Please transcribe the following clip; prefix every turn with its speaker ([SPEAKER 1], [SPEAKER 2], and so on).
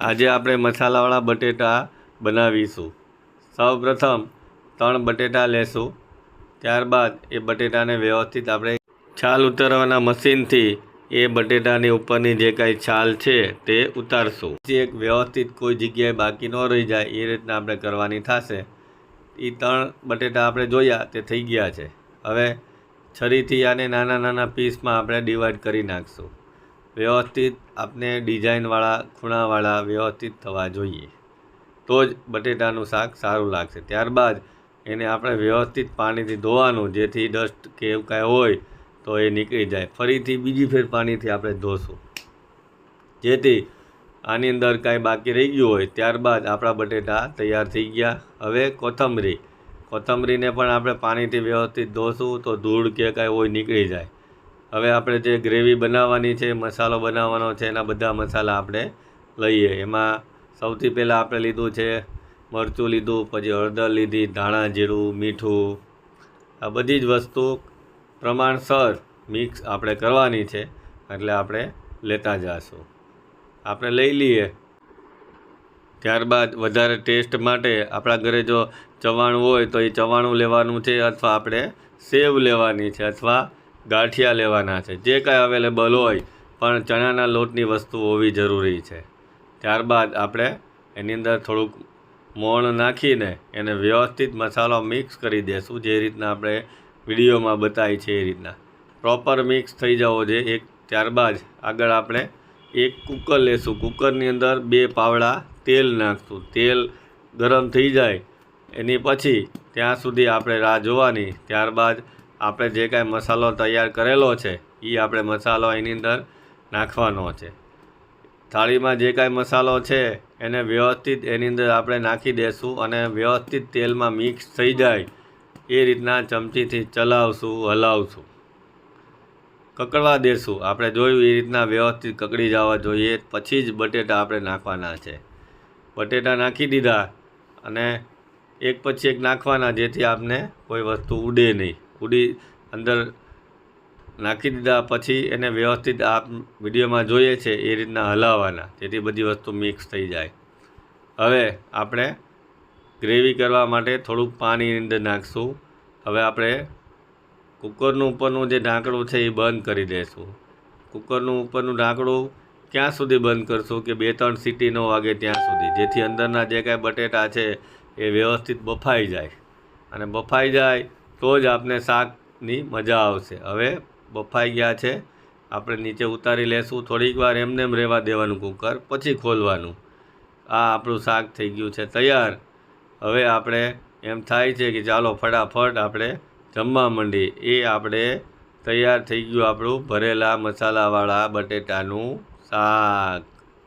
[SPEAKER 1] આજે આપણે મસાલાવાળા બટેટા બનાવીશું। સૌપ્રથમ 3 બટેટા લેશું। ત્યારબાદ એ બટેટાને વ્યવસ્થિત આપણે છાલ ઉતારવાના મશીનથી એ બટેટાની ઉપરની જે કાંઈ છાલ છે તે ઉતારશું। એક વ્યવસ્થિત કોઈ જગ્યાએ બાકી ન રહી જાય એ રીતના આપણે કરવાની થશે। એ 3 બટેટા આપણે જોયા તે થઈ ગયા છે। હવે છરીથી આને નાના નાના પીસમાં આપણે ડિવાઈડ કરી નાખશું। વ્યવસ્થિત આપણે ડિઝાઇનવાળા ખૂણાવાળા વ્યવસ્થિત થવા જોઈએ, તો જ બટેટાનું શાક સારું લાગશે। ત્યારબાદ એને આપણે વ્યવસ્થિત પાણીથી ધોવાનું, જેથી ડસ્ટ કે એવું કાંઈ હોય તો એ નીકળી જાય। ફરીથી બીજી ફેર પાણીથી આપણે ધોશું, જેથી આની અંદર કાંઈ બાકી રહી ગયું હોય। ત્યારબાદ આપણા બટેટા તૈયાર થઈ ગયા। હવે કોથમરીને પણ આપણે પાણીથી વ્યવસ્થિત ધોશું તો ધૂળ કે કાંઈ હોય નીકળી જાય। હવે આપણે જે ગ્રેવી બનાવવાની છે, મસાલો બનાવવાનો છે, એના બધા મસાલા આપણે લઈએ। એમાં સૌથી પહેલાં આપણે લીધું છે મરચું લીધું, પછી હળદર લીધી, ધાણા જીરું, મીઠું, આ બધી જ વસ્તુ પ્રમાણસર મિક્સ આપણે કરવાની છે, એટલે આપણે લેતા જઈશું। આપણે લઈ લઈએ। ત્યારબાદ વધારે ટેસ્ટ માટે આપણા ઘરે જો ચવાણું હોય તો એ ચવાણું લેવાનું છે, અથવા આપણે સેવ લેવાની છે, અથવા ગાંઠિયા લેવાના છે, જે કાંઈ અવેલેબલ હોય, પણ ચણાના લોટની વસ્તુ હોવી જરૂરી છે। ત્યારબાદ આપણે એની અંદર થોડુંક મોણ નાખીને એને વ્યવસ્થિત મસાલો મિક્સ કરી દઈશું, જે રીતના આપણે વિડીયોમાં બતાવી છે એ રીતના પ્રોપર મિક્સ થઈ જવો જોઈએ। ત્યારબાદ આગળ આપણે એક કુકર લેશું। કુકરની અંદર 2 પાવડા તેલ નાખશું। તેલ ગરમ થઈ જાય એની પછી ત્યાં સુધી આપણે રાહ જોવાની। ત્યારબાદ આપણે જે કાંઈ મસાલો તૈયાર કરેલો છે એ આપણે મસાલો એની અંદર નાખવાનો છે। થાળીમાં જે કાંઈ મસાલો છે એને વ્યવસ્થિત એની અંદર આપણે નાખી દઈશું, અને વ્યવસ્થિત તેલમાં મિક્સ થઈ જાય એ રીતના ચમચીથી ચલાવશું, હલાવશું, કકડવા દેશું। આપણે જોયું એ રીતના વ્યવસ્થિત કકડી જવા જોઈએ, પછી જ બટેટા આપણે નાખવાના છે। બટેટા નાખી દીધા અને એક પછી એક નાખવાના, જેથી આપને કોઈ વસ્તુ ઉડે નહીં। અંદર નાખી દીધા પછી એને વ્યવસ્થિત આપ વિડીયોમાં જોઈએ છે એ રીતના હલાવવાના, જેથી બધી વસ્તુ મિક્સ થઈ જાય। હવે આપણે ગ્રેવી કરવા માટે થોડુંક પાણી અંદર નાખશું। હવે આપણે કુકરનું ઉપરનું જે ઢાંકણું છે એ બંધ કરી દઈશું। કુકરનું ઉપરનું ઢાંકણું ક્યાં સુધી બંધ કરશું કે 2-3 સીટી ન વાગે ત્યાં સુધી, જેથી અંદરના જે કાંઈ બટેટા છે એ વ્યવસ્થિત બફાઈ જાય, અને બફાઈ જાય તો જ આપણે શાકની મજા આવશે। હવે બફાઈ ગયા છે, આપણે નીચે ઉતારી લેશું। થોડીક વાર એમને એમ રહેવા દેવાનું કુકર, પછી ખોલવાનું। આ આપણું શાક થઈ ગયું છે તૈયાર। હવે આપણે એમ થાય છે કે ચાલો ફટાફટ આપણે જમવા માંડીએ। એ આપણે તૈયાર થઈ ગયું આપણું ભરેલા મસાલાવાળા બટેટાનું શાક।